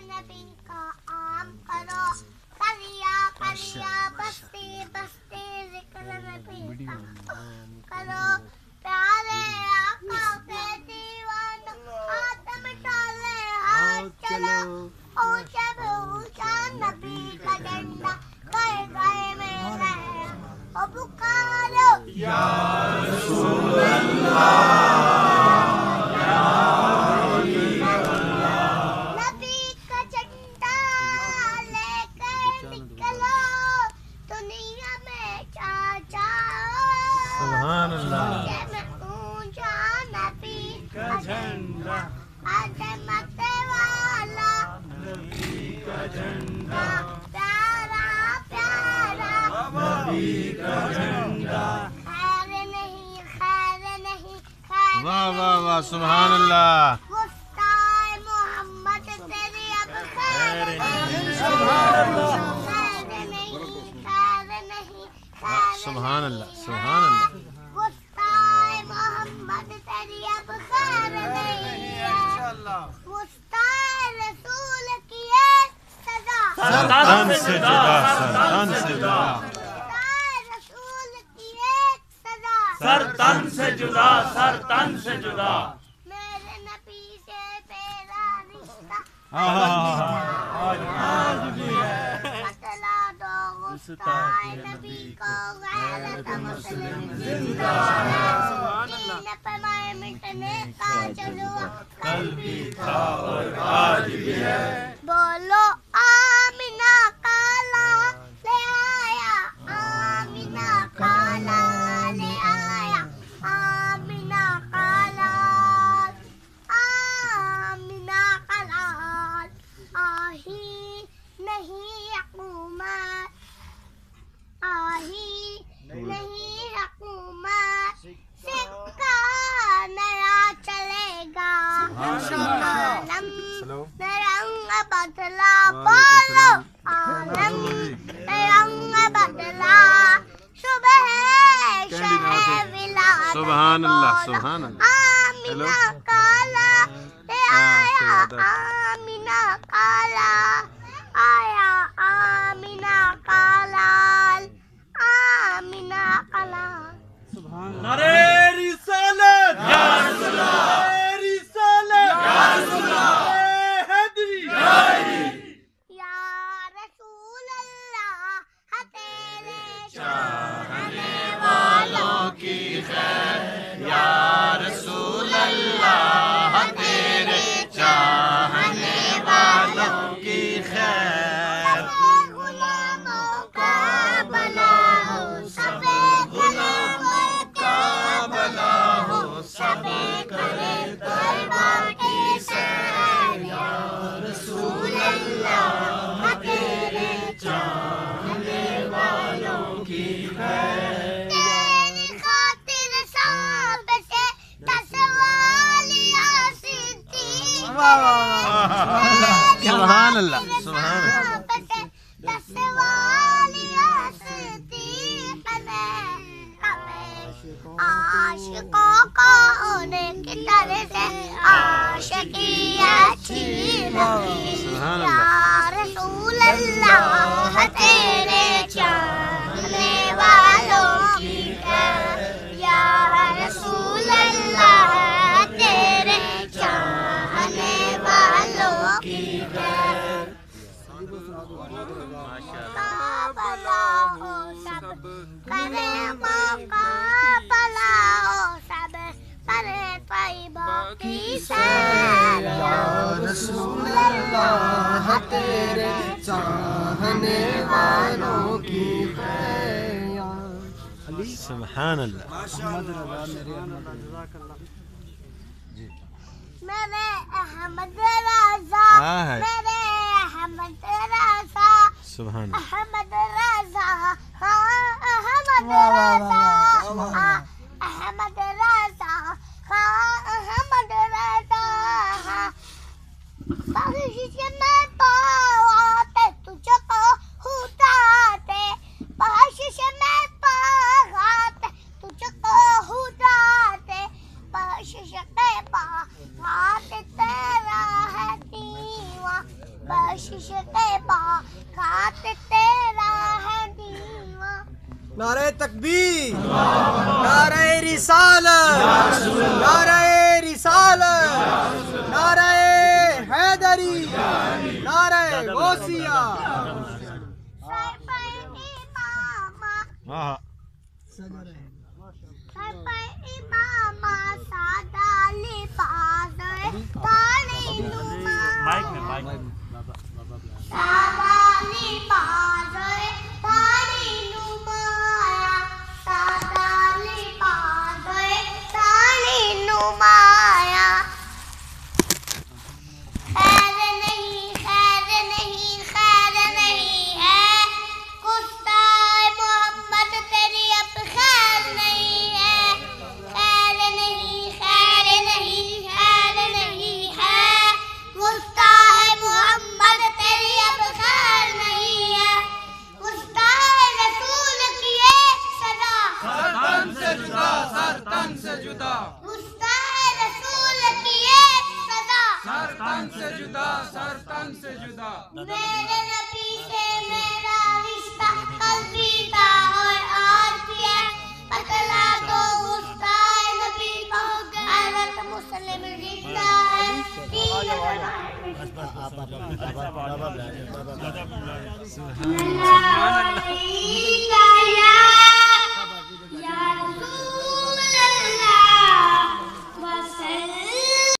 نبی کا عام کرو کریا کریا بستی بستی ذکر نبی کا کرو پیارے آقا کے دیوانوں خاتم ڈالے ہاتھ چلو اونچے پہ اونچا نبی کا جھنڈا گئے گئے میں رہے او پکارو یا رسول اللہ نبی کا جھنڈا لے کے نکلو دنیا میں چاچا سبحان اللہ اونچا نبی کا جھنڈا عظمت والا نبی کا جھنڈا پیارا پیارا نبی کا جھنڈا خیر نہیں خیر واہ واہ واہ سبحان اللہ مفتاح محمد تیری اب خیر نہیں سبحان اللہ سبحان اللہ مفتاح محمد تیری اب خیر نہیں ہے مفتاح رسول کی ایک سزا تن سے جدا تن سے جدا مفتاح رسول کی ایک سزا سر تن سے جدا سر تن سے جدا میرے نبی سے میرا رشتہ آج بھی ہے بتلا دو مفتاح نبی کو غیرت مسلم زندہ ہے دین پہ مائے مٹنے کا جلوہ کل بھی تھا اور آج بھی ہے بولو آمینہ کالا لے آیا آمینہ کالا لے آیا آمینہ کالا آمینہ کالا آہی نہیں حکومت آہی نہیں حکومت سکہ نیا چلے گا عالم رنگ بدلا بولو عالم رنگ بدلا صبح شہ ولادت سبحان اللہ سبحان اللہ آمینہ کالا لے آیا آمینہ کالا آیا آمینہ کالا آمینہ کالا نعرے رسالت یا رسول اللہ رسالت یا رسول اللہ حیدری یا رسول اللہ تیرے چاہنے والوں کی خیر یا رسول اللہ تیرے چاہنے والوں کی خیر غلاموں کا بنا ہو سب غلاموں کا بنا ہو سب کرے دربار کی سیر یا رسول اللہ تیرے چاہنے والوں کی خیر تیری خاطر سانپ سے 10 والیاں صدیق سبحان اللہ سبحان اللہ عاشقوں کو انہیں کی طرح سے عاشقی اچھی لگی یا رسول اللہ تیرے چاہنے والوں کی خیر یا رسول اللہ تیرے چاہنے والوں کی خیر مقابلہ ہو سب کرے مقابلہ ہو سب کرے طیبہ کی سیر یا رسول اللہ تیرے چاہنے والوں کی خیر سبحان اللہ میرے احمد رضا میرے احمد رضا سبحان اللہ احمد رضا احمد رضا احمد رضا احمد رضا بخشش میں پاتے تجھ کو ہوتے بخشش میں پاتے تجھ کو ہوتے بخشش میں پاتے تیرا ہے دیواں کشش کے باغات تیرا ہے دیوہ نعرہ تکبیر، نعرہ رسالت، نعرہ رسالت، نعرہ حیدری، نعرہ غوثیہ۔ ہاں میرے نبی سے میرا رشتہ قلبی تھا اور آج بھی ہے، بتلا تو گستاخ نبی کو غیرت مسلم زندہ ہے۔